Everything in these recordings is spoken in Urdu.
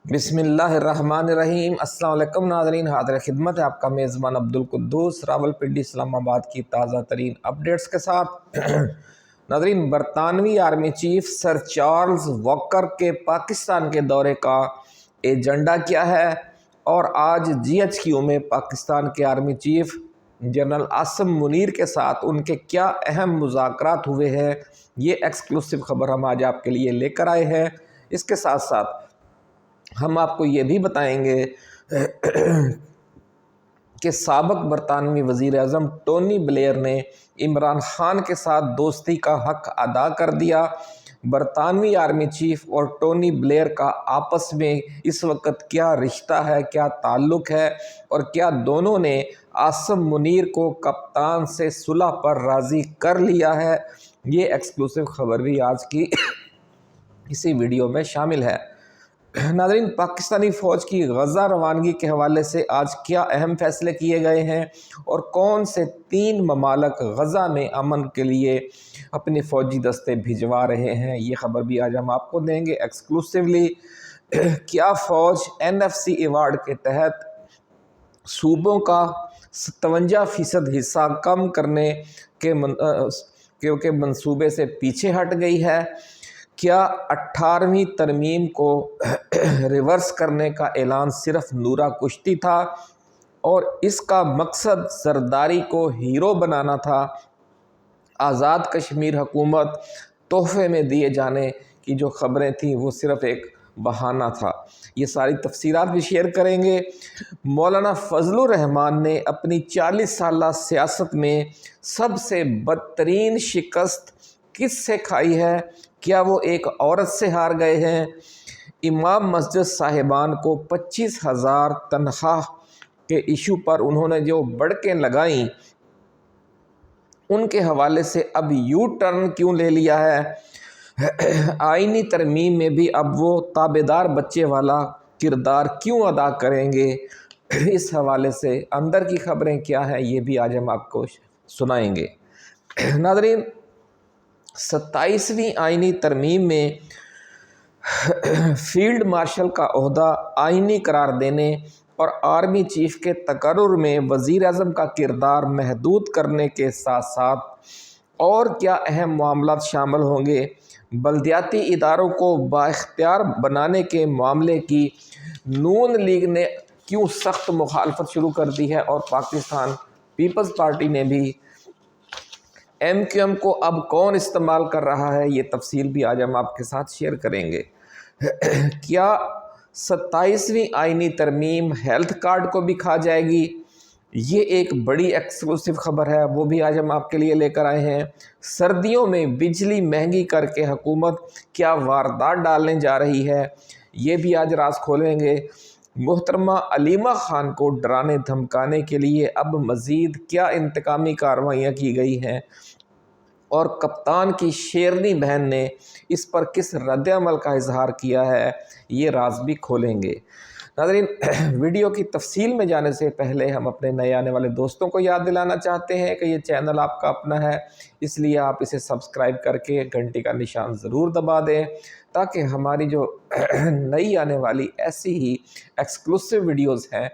بسم اللہ الرحمن الرحیم۔ السلام علیکم ناظرین، حاضر خدمت ہے آپ کا میزبان عبدالقدوس راولپنڈی اسلام آباد کی تازہ ترین اپڈیٹس کے ساتھ۔ ناظرین، برطانوی آرمی چیف سر چارلز واکر کے پاکستان کے دورے کا ایجنڈا کیا ہے، اور آج GHQ میں پاکستان کے army chief general Asim Munir کے ساتھ ان کے کیا اہم مذاکرات ہوئے ہیں، یہ ایکسکلوسیو خبر ہم آج آپ کے لیے لے کر آئے ہیں۔ اس کے ساتھ ساتھ ہم آپ کو یہ بھی بتائیں گے کہ سابق برطانوی وزیر اعظم ٹونی بلیئر نے عمران خان کے ساتھ دوستی کا حق ادا کر دیا۔ برطانوی آرمی چیف اور ٹونی بلیئر کا آپس میں اس وقت کیا رشتہ ہے، کیا تعلق ہے، اور کیا دونوں نے عاصم منیر کو کپتان سے صلح پر راضی کر لیا ہے، یہ ایکسکلوسیو خبر بھی آج کی اسی ویڈیو میں شامل ہے۔ ناظرین، پاکستانی فوج کی غزہ روانگی کے حوالے سے آج کیا اہم فیصلے کیے گئے ہیں، اور کون سے 3 ممالک غزہ میں امن کے لیے اپنے فوجی دستے بھجوا رہے ہیں، یہ خبر بھی آج ہم آپ کو دیں گے ایکسکلوسیولی۔ کیا فوج NFC ایوارڈ کے تحت صوبوں کا 57% حصہ کم کرنے کے منصوبے سے پیچھے ہٹ گئی ہے؟ کیا 18ویں ترمیم کو ریورس کرنے کا اعلان صرف نورا کشتی تھا، اور اس کا مقصد زرداری کو ہیرو بنانا تھا؟ آزاد کشمیر حکومت تحفے میں دیے جانے کی جو خبریں تھیں وہ صرف ایک بہانہ تھا، یہ ساری تفصیلات بھی شیئر کریں گے۔ مولانا فضل الرحمان نے اپنی 40 سالہ سیاست میں سب سے بدترین شکست کس سے کھائی ہے؟ کیا وہ ایک عورت سے ہار گئے ہیں؟ امام مسجد صاحبان کو 25,000 تنخواہ کے ایشو پر انہوں نے جو بڑکیں لگائیں، ان کے حوالے سے اب یو ٹرن کیوں لے لیا ہے؟ آئینی ترمیم میں بھی اب وہ تابعدار بچے والا کردار کیوں ادا کریں گے؟ اس حوالے سے اندر کی خبریں کیا ہیں، یہ بھی آج ہم آپ کو سنائیں گے۔ ناظرین، 27ویں آئینی ترمیم میں فیلڈ مارشل کا عہدہ آئینی قرار دینے اور آرمی چیف کے تقرر میں وزیر اعظم کا کردار محدود کرنے کے ساتھ ساتھ اور کیا اہم معاملات شامل ہوں گے؟ بلدیاتی اداروں کو بااختیار بنانے کے معاملے کی نون لیگ نے کیوں سخت مخالفت شروع کر دی ہے، اور پاکستان پیپلز پارٹی نے بھی MQM کو اب کون استعمال کر رہا ہے، یہ تفصیل بھی آج ہم آپ کے ساتھ شیئر کریں گے۔ کیا 27ویں آئینی ترمیم ہیلتھ کارڈ کو بھی کھا جائے گی؟ یہ ایک بڑی ایکسکلوسیو خبر ہے، وہ بھی آج ہم آپ کے لیے لے کر آئے ہیں۔ سردیوں میں بجلی مہنگی کر کے حکومت کیا واردات ڈالنے جا رہی ہے، یہ بھی آج راز کھولیں گے۔ محترمہ علیمہ خان کو ڈرانے دھمکانے کے لیے اب مزید کیا انتقامی کارروائیاں کی گئی ہیں، اور کپتان کی شیرنی بہن نے اس پر کس رد عمل کا اظہار کیا ہے، یہ راز بھی کھولیں گے۔ ناظرین، ویڈیو کی تفصیل میں جانے سے پہلے ہم اپنے نئے آنے والے دوستوں کو یاد دلانا چاہتے ہیں کہ یہ چینل آپ کا اپنا ہے، اس لیے آپ اسے سبسکرائب کر کے گھنٹی کا نشان ضرور دبا دیں، تاکہ ہماری جو نئی آنے والی ایسی ہی ایکسکلوسیو ویڈیوز ہیں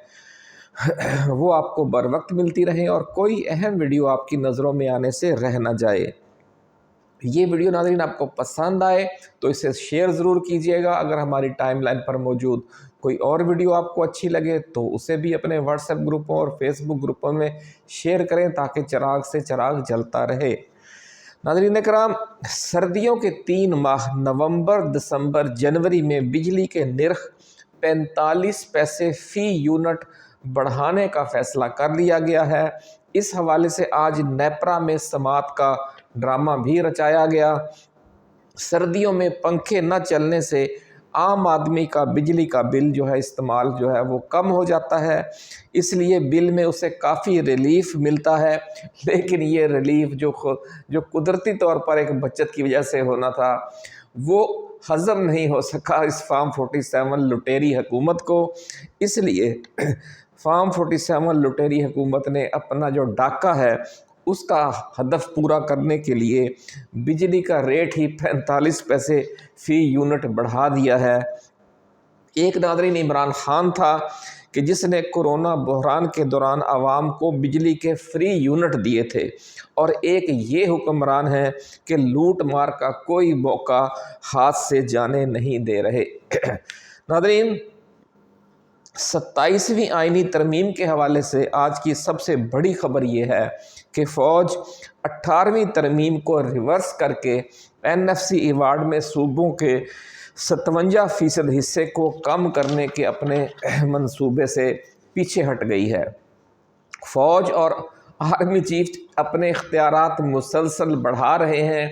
وہ آپ کو بر وقت ملتی رہیں، اور کوئی اہم ویڈیو آپ کی نظروں میں آنے سے رہ نہ جائے۔ یہ ویڈیو ناظرین آپ کو پسند آئے تو اسے شیئر ضرور کیجیے گا۔ اگر ہماری ٹائم لائن پر موجود کوئی اور ویڈیو آپ کو اچھی لگے تو اسے بھی اپنے واٹس ایپ گروپوں اور فیس بک گروپوں میں شیئر کریں، تاکہ چراغ سے چراغ جلتا رہے۔ ناظرین اکرام، سردیوں کے 3 ماہ نومبر، دسمبر، جنوری میں بجلی کے نرخ 45 پیسے فی یونٹ بڑھانے کا فیصلہ کر لیا گیا ہے۔ اس حوالے سے آج نیپرا میں سماعت کا ڈرامہ بھی رچایا گیا۔ سردیوں میں پنکھے نہ چلنے سے عام آدمی کا بجلی کا بل استعمال وہ کم ہو جاتا ہے، اس لیے بل میں اسے کافی ریلیف ملتا ہے، لیکن یہ ریلیف جو قدرتی طور پر ایک بچت کی وجہ سے ہونا تھا، وہ ہضم نہیں ہو سکا اس فارم 47 لٹیری حکومت کو۔ اس لیے فارم 47 لٹیری حکومت نے اپنا جو ڈاکہ ہے اس کا ہدف پورا کرنے کے لیے بجلی کا ریٹ ہی 45 پیسے فی یونٹ بڑھا دیا ہے۔ ایک ناظرین عمران خان تھا کہ جس نے کورونا بحران کے دوران عوام کو بجلی کے فری یونٹ دیے تھے، اور ایک یہ حکمران ہے کہ لوٹ مار کا کوئی موقع ہاتھ سے جانے نہیں دے رہے۔ ناظرین، 27ویں آئینی ترمیم کے حوالے سے آج کی سب سے بڑی خبر یہ ہے کہ فوج 18ویں ترمیم کو ریورس کر کے NFC ایوارڈ میں صوبوں کے 57% حصے کو کم کرنے کے اپنے منصوبے سے پیچھے ہٹ گئی ہے۔ فوج اور آرمی چیف اپنے اختیارات مسلسل بڑھا رہے ہیں،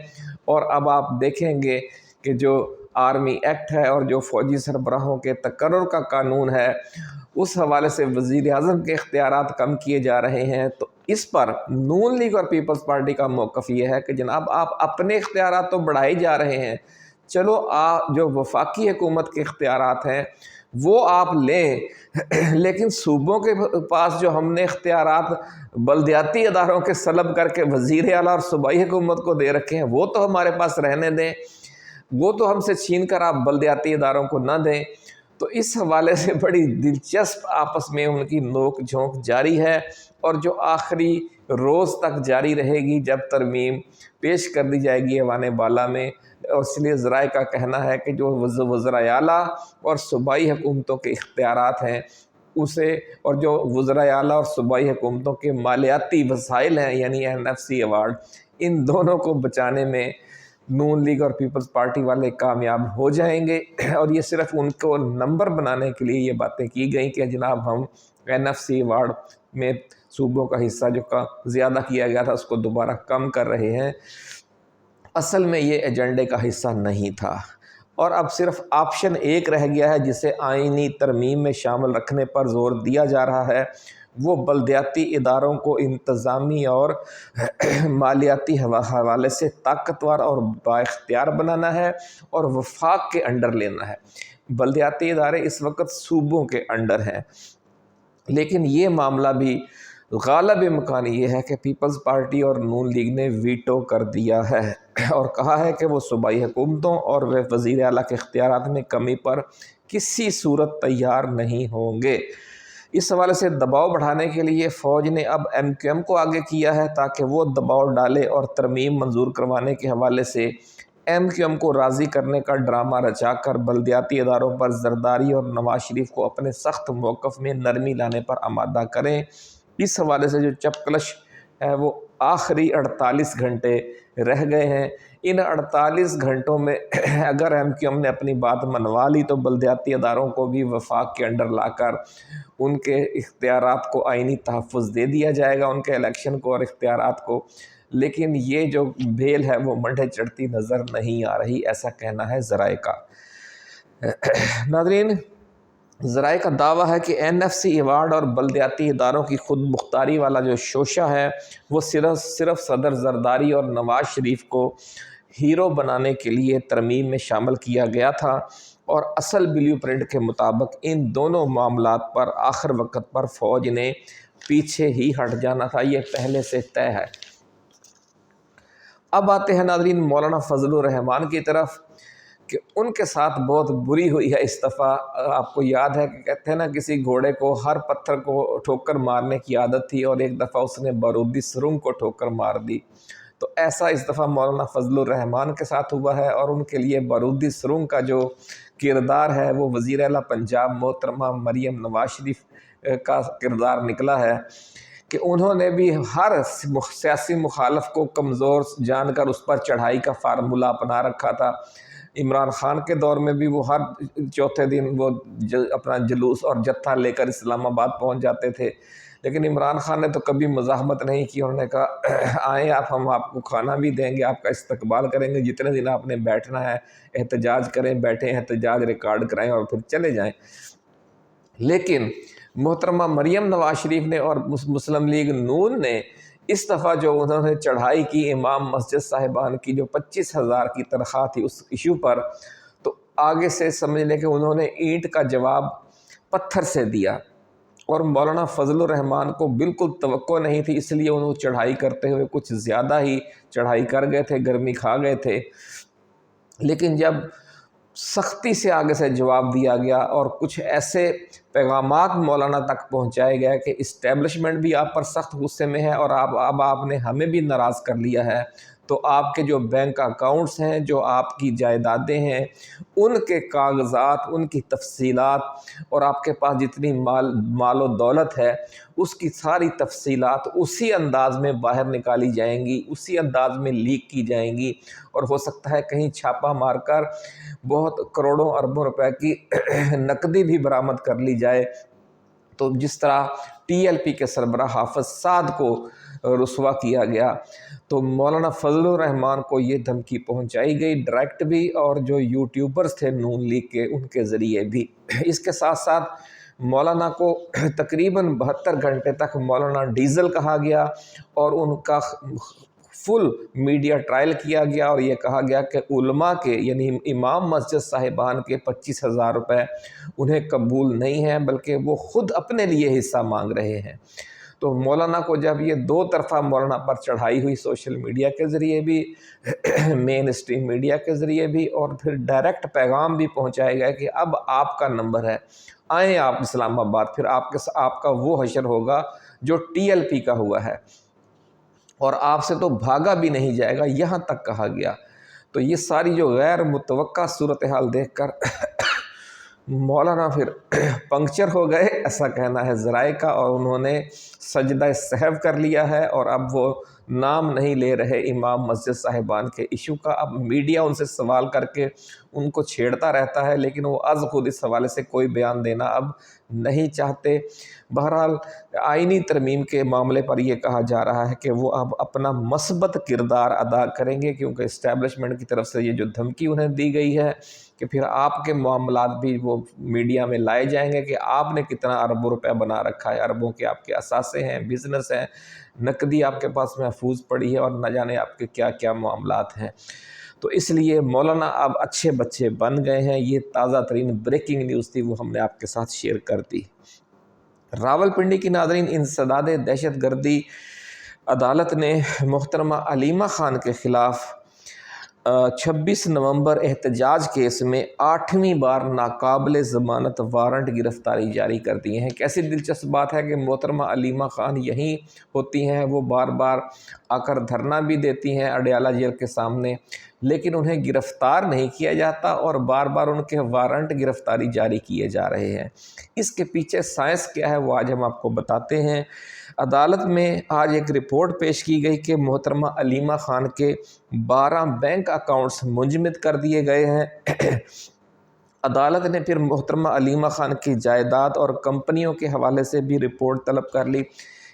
اور اب آپ دیکھیں گے کہ جو آرمی ایکٹ ہے اور جو فوجی سربراہوں کے تقرر کا قانون ہے، اس حوالے سے وزیر اعظم کے اختیارات کم کیے جا رہے ہیں۔ تو اس پر نون لیگ اور پیپلز پارٹی کا موقف یہ ہے کہ جناب آپ اپنے اختیارات تو بڑھائے جا رہے ہیں، چلو جو وفاقی حکومت کے اختیارات ہیں وہ آپ لیں، لیکن صوبوں کے پاس جو ہم نے اختیارات بلدیاتی اداروں کے سلب کر کے وزیر اعلیٰ اور صوبائی حکومت کو دے رکھے ہیں، وہ تو ہمارے پاس رہنے دیں، وہ تو ہم سے چھین کر آپ بلدیاتی اداروں کو نہ دیں۔ تو اس حوالے سے بڑی دلچسپ آپس میں ان کی نوک جھونک جاری ہے، اور جو آخری روز تک جاری رہے گی جب ترمیم پیش کر دی جائے گی ایوان بالا میں۔ اور اس لیے ذرائع کا کہنا ہے کہ جو وزرائے اعلیٰ اور صوبائی حکومتوں کے اختیارات ہیں اسے، اور جو وزرائے اعلیٰ اور صوبائی حکومتوں کے مالیاتی وسائل ہیں یعنی NFC ایوارڈ، ان دونوں کو بچانے میں نون لیگ اور پیپلز پارٹی والے کامیاب ہو جائیں گے۔ اور یہ صرف ان کو نمبر بنانے کے لیے یہ باتیں کی گئیں کہ جناب ہم NFC ایوارڈ میں صوبوں کا حصہ جو زیادہ کیا گیا تھا اس کو دوبارہ کم کر رہے ہیں، اصل میں یہ ایجنڈے کا حصہ نہیں تھا۔ اور اب صرف آپشن ایک رہ گیا ہے جسے آئینی ترمیم میں شامل رکھنے پر زور دیا جا رہا ہے، وہ بلدیاتی اداروں کو انتظامی اور مالیاتی حوالے سے طاقتور اور بااختیار بنانا ہے اور وفاق کے انڈر لینا ہے۔ بلدیاتی ادارے اس وقت صوبوں کے انڈر ہیں، لیکن یہ معاملہ بھی غالب امکان یہ ہے کہ پیپلز پارٹی اور نون لیگ نے ویٹو کر دیا ہے اور کہا ہے کہ وہ صوبائی حکومتوں اور وزیر اعلیٰ کے اختیارات میں کمی پر کسی صورت تیار نہیں ہوں گے۔ اس حوالے سے دباؤ بڑھانے کے لیے فوج نے اب MQM کو آگے کیا ہے تاکہ وہ دباؤ ڈالے اور ترمیم منظور کروانے کے حوالے سے MQM کو راضی کرنے کا ڈرامہ رچا کر بلدیاتی اداروں پر زرداری اور نواز شریف کو اپنے سخت موقف میں نرمی لانے پر آمادہ کریں۔ اس حوالے سے جو چپکلش ہے وہ آخری 48 گھنٹے رہ گئے ہیں۔ ان 48 گھنٹوں میں اگر MQM نے اپنی بات منوا لی تو بلدیاتی اداروں کو بھی وفاق کے انڈر لا کر ان کے اختیارات کو آئینی تحفظ دے دیا جائے گا، ان کے الیکشن کو اور اختیارات کو، لیکن یہ جو بھیل ہے وہ منڈے چڑھتی نظر نہیں آ رہی، ایسا کہنا ہے ذرائع کا۔ ناظرین، ذرائع کا دعویٰ ہے کہ NFC ایوارڈ اور بلدیاتی اداروں کی خود مختاری والا جو شوشہ ہے وہ صرف صدر زرداری اور نواز شریف کو ہیرو بنانے کے لیے ترمیم میں شامل کیا گیا تھا، اور اصل بلیو پرنٹ کے مطابق ان دونوں معاملات پر آخر وقت پر فوج نے پیچھے ہی ہٹ جانا تھا، یہ پہلے سے طے ہے۔ اب آتے ہیں ناظرین مولانا فضل الرحمان کی طرف کہ ان کے ساتھ بہت بری ہوئی ہے اس دفعہ۔ آپ کو یاد ہے کہ کہتے ہیں نا کسی گھوڑے کو ہر پتھر کو ٹھوکر مارنے کی عادت تھی، اور ایک دفعہ اس نے بارودی سرنگ کو ٹھوکر مار دی، تو ایسا اس دفعہ مولانا فضل الرحمان کے ساتھ ہوا ہے، اور ان کے لیے بارودی سرنگ کا جو کردار ہے وہ وزیر اعلیٰ پنجاب محترمہ مریم نواز شریف کا کردار نکلا ہے کہ انہوں نے بھی ہر سیاسی مخالف کو کمزور جان کر اس پر چڑھائی کا فارمولہ اپنا رکھا تھا۔ عمران خان کے دور میں بھی وہ ہر چوتھے دن وہ اپنا جلوس اور جتھا لے کر اسلام آباد پہنچ جاتے تھے، لیکن عمران خان نے تو کبھی مزاحمت نہیں کی، انہوں نے کہا آئیں آپ، ہم آپ کو کھانا بھی دیں گے، آپ کا استقبال کریں گے، جتنے دن آپ نے بیٹھنا ہے احتجاج کریں، بیٹھیں، احتجاج ریکارڈ کرائیں اور پھر چلے جائیں۔ لیکن محترمہ مریم نواز شریف نے اور مسلم لیگ نون نے اس دفعہ جو انہوں نے چڑھائی کی امام مسجد صاحبان کی جو 25,000 کی تنخواہ تھی اس ایشو پر، تو آگے سے سمجھ لیں کہ انہوں نے اینٹ کا جواب پتھر سے دیا، اور مولانا فضل الرحمان کو بالکل توقع نہیں تھی، اس لیے انہوں چڑھائی کرتے ہوئے کچھ زیادہ ہی چڑھائی کر گئے تھے، گرمی کھا گئے تھے۔ لیکن جب سختی سے آگے سے جواب دیا گیا اور کچھ ایسے پیغامات مولانا تک پہنچائے گئے کہ اسٹیبلشمنٹ بھی آپ پر سخت غصے میں ہے اور اب آپ نے ہمیں بھی ناراض کر لیا ہے، تو آپ کے جو بینک اکاؤنٹس ہیں، جو آپ کی جائیدادیں ہیں، ان کے کاغذات، ان کی تفصیلات اور آپ کے پاس جتنی مال و دولت ہے اس کی ساری تفصیلات اسی انداز میں باہر نکالی جائیں گی، اسی انداز میں لیک کی جائیں گی، اور ہو سکتا ہے کہیں چھاپہ مار کر بہت کروڑوں اربوں روپے کی نقدی بھی برآمد کر لی جائے۔ تو جس طرح ٹی ایل پی کے سربراہ حافظ سعد کو رسوا کیا گیا، تو مولانا فضل الرحمان کو یہ دھمکی پہنچائی گئی ڈائریکٹ بھی، اور جو یوٹیوبرز تھے نون لیگ کے ان کے ذریعے بھی۔ اس کے ساتھ ساتھ مولانا کو تقریباً 72 گھنٹے تک مولانا ڈیزل کہا گیا اور ان کا فل میڈیا ٹرائل کیا گیا، اور یہ کہا گیا کہ علماء کے یعنی امام مسجد صاحبان کے 25,000 روپے انہیں قبول نہیں ہیں، بلکہ وہ خود اپنے لیے حصہ مانگ رہے ہیں۔ تو مولانا کو جب یہ دو طرفہ مولانا پر چڑھائی ہوئی، سوشل میڈیا کے ذریعے بھی، مین اسٹریم میڈیا کے ذریعے بھی، اور پھر ڈائریکٹ پیغام بھی پہنچائے گئے کہ اب آپ کا نمبر ہے، آئیں آپ اسلام آباد، پھر آپ کا وہ حشر ہوگا جو ٹی ایل پی کا ہوا ہے، اور آپ سے تو بھاگا بھی نہیں جائے گا، یہاں تک کہا گیا۔ تو یہ ساری جو غیر متوقع صورتحال دیکھ کر مولانا پھر پنکچر ہو گئے، ایسا کہنا ہے ذرائع کا، اور انہوں نے سجدہ سہو کر لیا ہے، اور اب وہ نام نہیں لے رہے امام مسجد صاحبان کے ایشو کا۔ اب میڈیا ان سے سوال کر کے ان کو چھیڑتا رہتا ہے، لیکن وہ از خود اس حوالے سے کوئی بیان دینا اب نہیں چاہتے۔ بہرحال آئینی ترمیم کے معاملے پر یہ کہا جا رہا ہے کہ وہ اب اپنا مثبت کردار ادا کریں گے، کیونکہ اسٹیبلشمنٹ کی طرف سے یہ جو دھمکی انہیں دی گئی ہے کہ پھر آپ کے معاملات بھی وہ میڈیا میں لائے جائیں گے کہ آپ نے کتنا اربوں روپے بنا رکھا ہے، اربوں کے آپ کے اثاثے ہیں، بزنس ہیں، نقدی آپ کے پاس محفوظ پڑی ہے، اور نہ جانے آپ کے کیا کیا معاملات ہیں۔ تو اس لیے مولانا اب اچھے بچے بن گئے ہیں۔ یہ تازہ ترین بریکنگ نیوز تھی، وہ ہم نے آپ کے ساتھ شیئر کر دی۔ راولپنڈی کی ناظرین، انسداد دہشت گردی عدالت نے محترمہ علیمہ خان کے خلاف 26 نومبر احتجاج کیس میں 8ویں بار ناقابل ضمانت وارنٹ گرفتاری جاری کر دی ہیں۔ کیسی دلچسپ بات ہے کہ محترمہ علیمہ خان یہیں ہوتی ہیں، وہ بار بار آ کر دھرنا بھی دیتی ہیں اڈیالہ جیل کے سامنے، لیکن انہیں گرفتار نہیں کیا جاتا، اور بار بار ان کے وارنٹ گرفتاری جاری کیے جا رہے ہیں۔ اس کے پیچھے سائنس کیا ہے وہ آج ہم آپ کو بتاتے ہیں۔ عدالت میں آج ایک رپورٹ پیش کی گئی کہ محترمہ علیمہ خان کے 12 بینک اکاؤنٹس منجمد کر دیے گئے ہیں۔ عدالت نے پھر محترمہ علیمہ خان کی جائیداد اور کمپنیوں کے حوالے سے بھی رپورٹ طلب کر لی،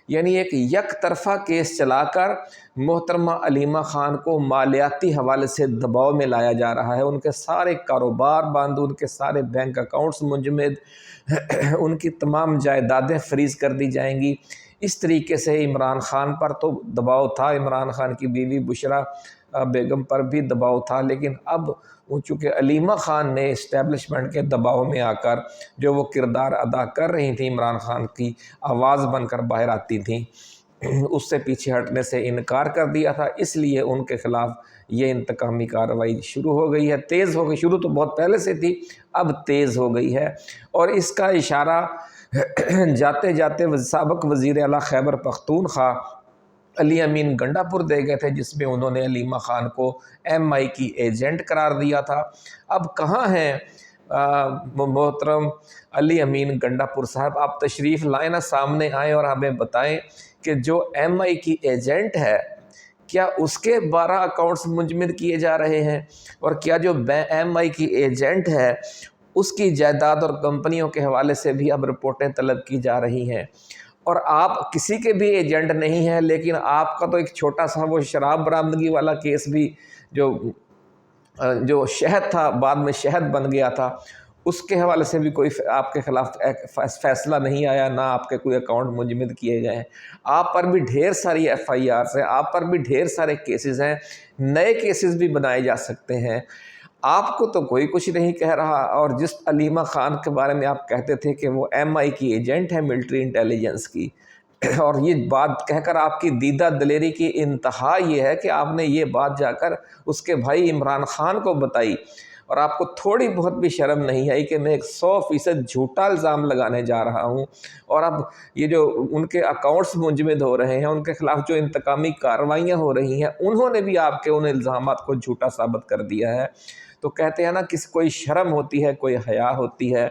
یعنی ایک یک طرفہ کیس چلا کر محترمہ علیمہ خان کو مالیاتی حوالے سے دباؤ میں لایا جا رہا ہے۔ ان کے سارے کاروبار بند، ان کے سارے بینک اکاؤنٹس منجمد، ان کی تمام جائیدادیں فریز کر دی جائیں گی۔ اس طریقے سے عمران خان پر تو دباؤ تھا، عمران خان کی بیوی بشرا بیگم پر بھی دباؤ تھا، لیکن اب چونکہ علیمہ خان نے اسٹیبلشمنٹ کے دباؤ میں آ کر جو وہ کردار ادا کر رہی تھیں، عمران خان کی آواز بن کر باہر آتی تھیں، اس سے پیچھے ہٹنے سے انکار کر دیا تھا، اس لیے ان کے خلاف یہ انتقامی کارروائی شروع ہو گئی ہے، تیز ہو گئی۔ شروع تو بہت پہلے سے تھی، اب تیز ہو گئی ہے، اور اس کا اشارہ جاتے جاتے سابق وزیر اعلیٰ خیبر پختونخوا علی امین گنڈا پور دے گئے تھے، جس میں انہوں نے علیمہ خان کو ایم آئی کی ایجنٹ قرار دیا تھا۔ اب کہاں ہیں محترم علی امین گنڈا پور صاحب؟ آپ تشریف لائیں نا، سامنے آئیں اور ہمیں بتائیں کہ جو ایم آئی کی ایجنٹ ہے، کیا اس کے 12 اکاؤنٹس منجمد کیے جا رہے ہیں؟ اور کیا جو ایم آئی کی ایجنٹ ہے اس کی جائیداد اور کمپنیوں کے حوالے سے بھی اب رپورٹیں طلب کی جا رہی ہیں؟ اور آپ کسی کے بھی ایجنٹ نہیں ہیں، لیکن آپ کا تو ایک چھوٹا سا وہ شراب برآمدگی والا کیس بھی جو شہد تھا بعد میں شہد بن گیا تھا، اس کے حوالے سے بھی کوئی آپ کے خلاف فیصلہ نہیں آیا، نہ آپ کے کوئی اکاؤنٹ منجمد کیے گئے ہیں۔ آپ پر بھی ڈھیر ساری ایف آئی آرز ہیں، آپ پر بھی ڈھیر سارے کیسز ہیں، نئے کیسز بھی بنائے جا سکتے ہیں، آپ کو تو کوئی کچھ نہیں کہہ رہا۔ اور جس علیمہ خان کے بارے میں آپ کہتے تھے کہ وہ ایم آئی کی ایجنٹ ہے ملٹری انٹیلیجنس کی، اور یہ بات کہہ کر آپ کی دیدہ دلیری کی انتہا یہ ہے کہ آپ نے یہ بات جا کر اس کے بھائی عمران خان کو بتائی، اور آپ کو تھوڑی بہت بھی شرم نہیں آئی کہ میں ایک 100% جھوٹا الزام لگانے جا رہا ہوں، اور اب یہ جو ان کے اکاؤنٹس منجمد ہو رہے ہیں، ان کے خلاف جو انتقامی کارروائیاں ہو رہی ہیں، انہوں نے بھی آپ کے ان الزامات کو جھوٹا ثابت کر دیا ہے۔ تو کہتے ہیں نا کوئی شرم ہوتی ہے، کوئی حیا ہوتی ہے،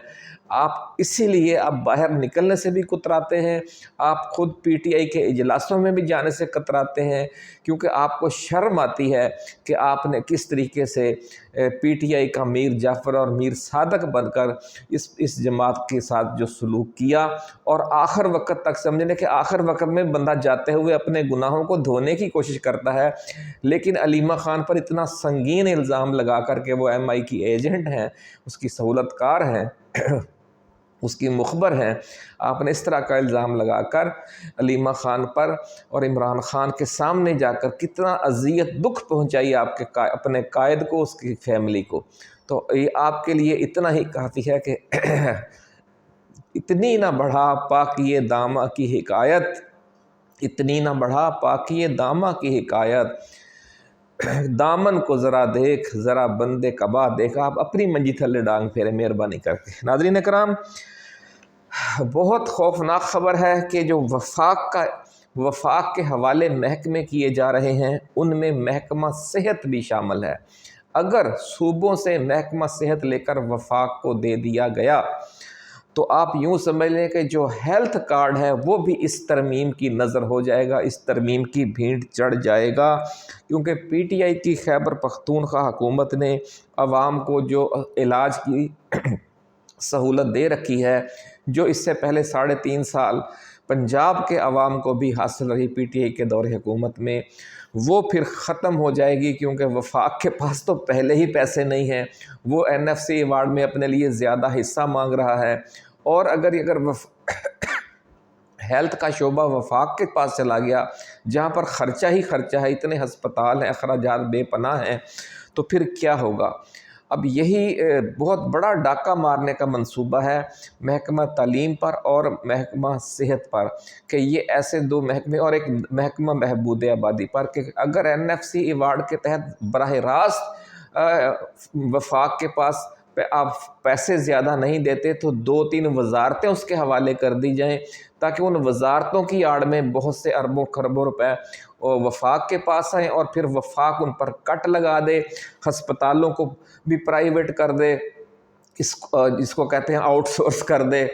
آپ اسی لیے آپ باہر نکلنے سے بھی کتراتے ہیں، آپ خود پی ٹی آئی کے اجلاسوں میں بھی جانے سے کتراتے ہیں، کیونکہ آپ کو شرم آتی ہے کہ آپ نے کس طریقے سے پی ٹی آئی کا میر جعفر اور میر صادق بن کر اس جماعت کے ساتھ جو سلوک کیا، اور آخر وقت تک سمجھنے کہ آخر وقت میں بندہ جاتے ہوئے اپنے گناہوں کو دھونے کی کوشش کرتا ہے، لیکن علیمہ خان پر اتنا سنگین الزام لگا کر کے وہ ایم آئی کی ایجنٹ ہیں، اس کی سہولت کار ہیں، اس کی مخبر ہیں، آپ نے اس طرح کا الزام لگا کر علیمہ خان پر اور عمران خان کے سامنے جا کر کتنا اذیت دکھ پہنچائی آپ کے اپنے قائد کو، اس کی فیملی کو۔ تو یہ آپ کے لیے اتنا ہی کافی ہے کہ اتنی نہ بڑھا پاکیے دامہ کی حکایت، اتنی نہ بڑھا پاکیے دامہ کی حکایت، دامن کو ذرا دیکھ ذرا بندے کبا دیکھ۔ آپ اپنی منجی تھلے ڈانگ پھیرے مہربانی کر کے۔ ناظرین اکرام، بہت خوفناک خبر ہے کہ جو وفاق کے حوالے محکمے کیے جا رہے ہیں، ان میں محکمہ صحت بھی شامل ہے۔ اگر صوبوں سے محکمہ صحت لے کر وفاق کو دے دیا گیا تو آپ یوں سمجھ لیں کہ جو ہیلتھ کارڈ ہے وہ بھی اس ترمیم کی نظر ہو جائے گا، اس ترمیم کی بھینٹ چڑھ جائے گا، کیونکہ پی ٹی آئی کی خیبر پختونخوا حکومت نے عوام کو جو علاج کی سہولت دے رکھی ہے، جو اس سے پہلے 3.5 سال پنجاب کے عوام کو بھی حاصل رہی پی ٹی آئی کے دور حکومت میں، وہ پھر ختم ہو جائے گی، کیونکہ وفاق کے پاس تو پہلے ہی پیسے نہیں ہیں، وہ این ایف سی ایوارڈ میں اپنے لیے زیادہ حصہ مانگ رہا ہے، اور اگر ہیلتھ کا شعبہ وفاق کے پاس چلا گیا، جہاں پر خرچہ ہی خرچہ ہے، اتنے ہسپتال ہیں، اخراجات بے پناہ ہیں، تو پھر کیا ہوگا؟ اب یہی بہت بڑا ڈاکہ مارنے کا منصوبہ ہے محکمہ تعلیم پر اور محکمہ صحت پر، کہ یہ ایسے 2 محکمے، اور ایک محکمہ بہبود آبادی پر، کہ اگر این ایف سی ایوارڈ کے تحت براہ راست وفاق کے پاس آپ پیسے زیادہ نہیں دیتے تو 2-3 وزارتیں اس کے حوالے کر دی جائیں، تاکہ ان وزارتوں کی آڑ میں بہت سے اربوں خربوں روپے وفاق کے پاس آئیں، اور پھر وفاق ان پر کٹ لگا دے، ہسپتالوں کو بھی پرائیویٹ کر دے، اس کو کہتے ہیں آؤٹ سورس کر دے،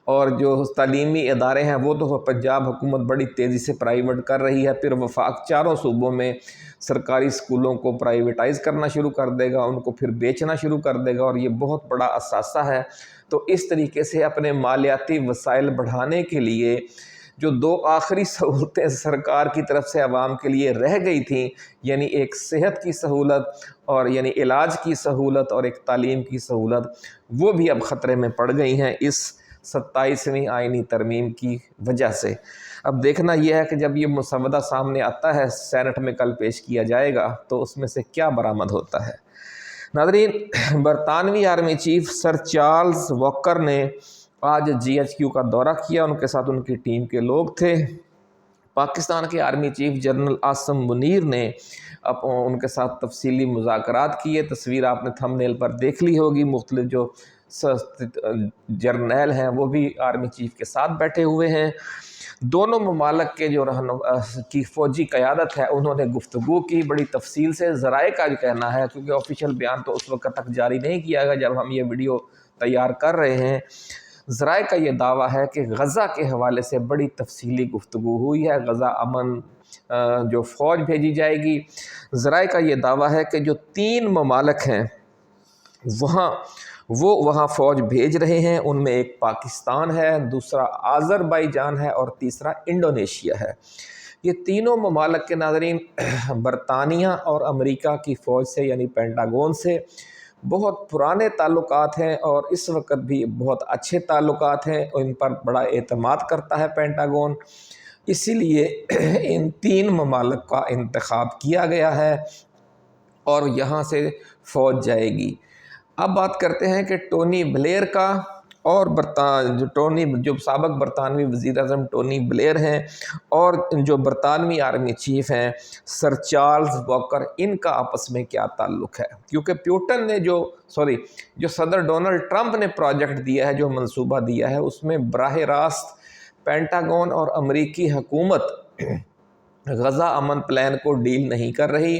اور جو تعلیمی ادارے ہیں وہ تو پنجاب حکومت بڑی تیزی سے پرائیویٹ کر رہی ہے، پھر وفاق 4 صوبوں میں سرکاری اسکولوں کو پرائیویٹائز کرنا شروع کر دے گا، ان کو پھر بیچنا شروع کر دے گا، اور یہ بہت بڑا اثاثہ ہے۔ تو اس طریقے سے اپنے مالیاتی وسائل بڑھانے کے لیے جو 2 آخری سہولتیں سرکار کی طرف سے عوام کے لیے رہ گئی تھیں، یعنی ایک صحت کی سہولت اور یعنی علاج کی سہولت اور ایک تعلیم کی سہولت، وہ بھی اب خطرے میں پڑ گئی ہیں اس 27ویں آئینی ترمیم کی وجہ سے۔ اب دیکھنا یہ ہے کہ جب یہ مسودہ سامنے آتا ہے، سینٹ میں کل پیش کیا جائے گا، تو اس میں سے کیا برآمد ہوتا ہے۔ ناظرین، برطانوی آرمی چیف سر چارلز واکر نے آج جی ایچ کیو کا دورہ کیا، ان کے ساتھ ان کی ٹیم کے لوگ تھے۔ پاکستان کے army chief general Asim Munir نے ان کے ساتھ تفصیلی مذاکرات کیے، تصویر آپ نے تھم نیل پر دیکھ لی ہوگی، مختلف جو جرنیل ہیں وہ بھی آرمی چیف کے ساتھ بیٹھے ہوئے ہیں۔ دونوں ممالک کے جو کی فوجی قیادت ہے، انہوں نے گفتگو کی بڑی تفصیل سے۔ ذرائع کا جو کہنا ہے، کیونکہ آفیشیل بیان تو اس وقت تک جاری نہیں کیا گیا جب ہم یہ ویڈیو تیار کر رہے ہیں، ذرائع کا یہ دعویٰ ہے کہ غزہ کے حوالے سے بڑی تفصیلی گفتگو ہوئی ہے، غزہ امن جو فوج بھیجی جائے گی۔ ذرائع کا یہ دعویٰ ہے کہ جو 3 ممالک ہیں وہاں فوج بھیج رہے ہیں، ان میں ایک پاکستان ہے، دوسرا آذربائیجان ہے، اور تیسرا انڈونیشیا ہے۔ یہ تینوں ممالک کے ناظرین برطانیہ اور امریکہ کی فوج سے یعنی پینٹاگون سے بہت پرانے تعلقات ہیں، اور اس وقت بھی بہت اچھے تعلقات ہیں، ان پر بڑا اعتماد کرتا ہے پینٹاگون۔ اسی لیے ان 3 ممالک کا انتخاب کیا گیا ہے اور یہاں سے فوج جائے گی۔ اب بات کرتے ہیں کہ ٹونی بلیئر کا اور جو سابق برطانوی وزیر اعظم ٹونی بلیئر ہیں اور جو برطانوی آرمی چیف ہیں سر چارلز واکر، ان کا آپس میں کیا تعلق ہے؟ کیونکہ پیوٹن نے جو صدر ڈونلڈ ٹرمپ نے پروجیکٹ دیا ہے، جو منصوبہ دیا ہے، اس میں براہ راست پینٹاگون اور امریکی حکومت غزہ امن پلان کو ڈیل نہیں کر رہی،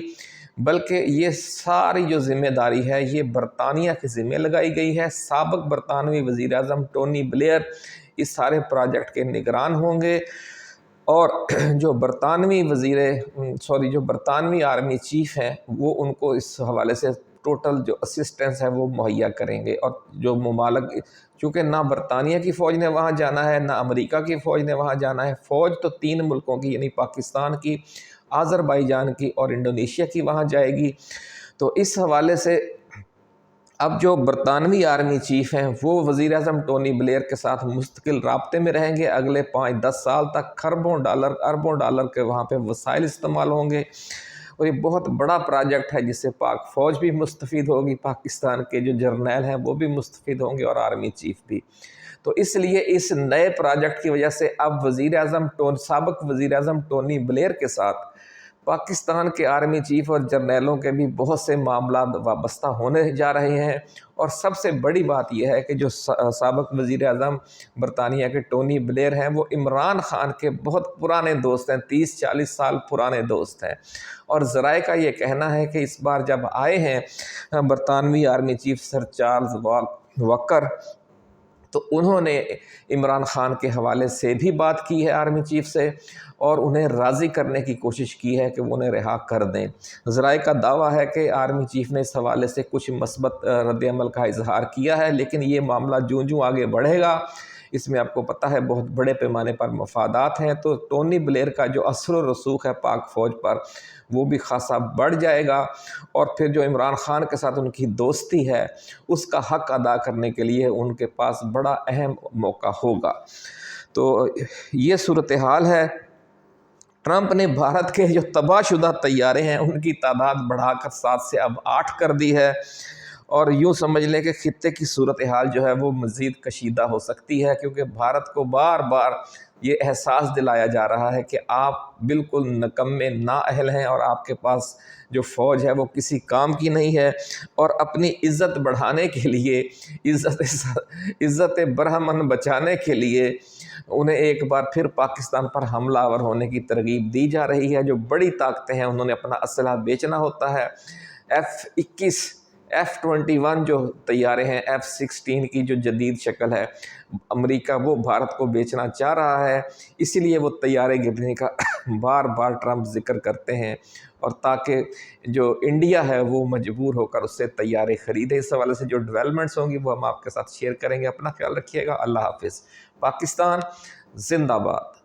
بلکہ یہ ساری جو ذمہ داری ہے یہ برطانیہ کے ذمہ لگائی گئی ہے۔ سابق برطانوی وزیر اعظم ٹونی بلیئر اس سارے پروجیکٹ کے نگران ہوں گے، اور جو برطانوی آرمی چیف ہیں وہ ان کو اس حوالے سے ٹوٹل جو اسسٹنس ہے وہ مہیا کریں گے۔ اور جو ممالک، چونکہ نہ برطانیہ کی فوج نے وہاں جانا ہے، نہ امریکہ کی فوج نے وہاں جانا ہے، فوج تو 3 ملکوں کی یعنی پاکستان کی، آذربائیجان کی اور انڈونیشیا کی وہاں جائے گی۔ تو اس حوالے سے اب جو برطانوی آرمی چیف ہیں وہ وزیر اعظم ٹونی بلیئر کے ساتھ مستقل رابطے میں رہیں گے اگلے 5-10 سال تک۔ اربوں ڈالر کے وہاں پہ وسائل استعمال ہوں گے، اور یہ بہت بڑا پروجیکٹ ہے جس سے پاک فوج بھی مستفید ہوگی، پاکستان کے جو جرنیل ہیں وہ بھی مستفید ہوں گے، اور آرمی چیف بھی۔ تو اس لیے اس نئے پروجیکٹ کی وجہ سے اب سابق وزیر اعظم ٹونی بلیئر کے ساتھ پاکستان کے آرمی چیف اور جرنیلوں کے بھی بہت سے معاملات وابستہ ہونے جا رہے ہیں۔ اور سب سے بڑی بات یہ ہے کہ جو سابق وزیر اعظم برطانیہ کے ٹونی بلیئر ہیں وہ عمران خان کے بہت پرانے دوست ہیں، 30-40 سال پرانے دوست ہیں، اور ذرائع کا یہ کہنا ہے کہ اس بار جب آئے ہیں برطانوی آرمی چیف سر چارلز واکر، تو انہوں نے عمران خان کے حوالے سے بھی بات کی ہے آرمی چیف سے، اور انہیں راضی کرنے کی کوشش کی ہے کہ وہ انہیں رہا کر دیں۔ ذرائع کا دعویٰ ہے کہ آرمی چیف نے اس حوالے سے کچھ مثبت رد عمل کا اظہار کیا ہے، لیکن یہ معاملہ جوں آگے بڑھے گا، اس میں آپ کو پتہ ہے بہت بڑے پیمانے پر مفادات ہیں، تو ٹونی بلیئر کا جو اثر و رسوخ ہے پاک فوج پر وہ بھی خاصا بڑھ جائے گا، اور پھر جو عمران خان کے ساتھ ان کی دوستی ہے اس کا حق ادا کرنے کے لیے ان کے پاس بڑا اہم موقع ہوگا۔ تو یہ صورتحال ہے۔ ٹرمپ نے بھارت کے جو تباہ شدہ طیارے ہیں ان کی تعداد بڑھا کر 7 سے اب 8 کر دی ہے، اور یوں سمجھ لیں کہ خطے کی صورتحال جو ہے وہ مزید کشیدہ ہو سکتی ہے، کیونکہ بھارت کو بار بار یہ احساس دلایا جا رہا ہے کہ آپ بالکل نکمے نااہل ہیں، اور آپ کے پاس جو فوج ہے وہ کسی کام کی نہیں ہے، اور اپنی عزت بڑھانے کے لیے، عزت برہمن بچانے کے لیے انہیں ایک بار پھر پاکستان پر حملہ آور ہونے کی ترغیب دی جا رہی ہے۔ جو بڑی طاقتیں ہیں انہوں نے اپنا اسلحہ بیچنا ہوتا ہے۔ F-21 F-21 جو طیارے ہیں، F-16 کی جو جدید شکل ہے، امریکہ وہ بھارت کو بیچنا چاہ رہا ہے، اسی لیے وہ طیارے گرنے کا بار بار ٹرمپ ذکر کرتے ہیں، اور تاکہ جو انڈیا ہے وہ مجبور ہو کر اس سے طیارے خریدے۔ اس حوالے سے جو ڈیولپمنٹس ہوں گی وہ ہم آپ کے ساتھ شیئر کریں گے۔ اپنا خیال رکھیے گا۔ اللہ حافظ۔ پاکستان زندہ باد۔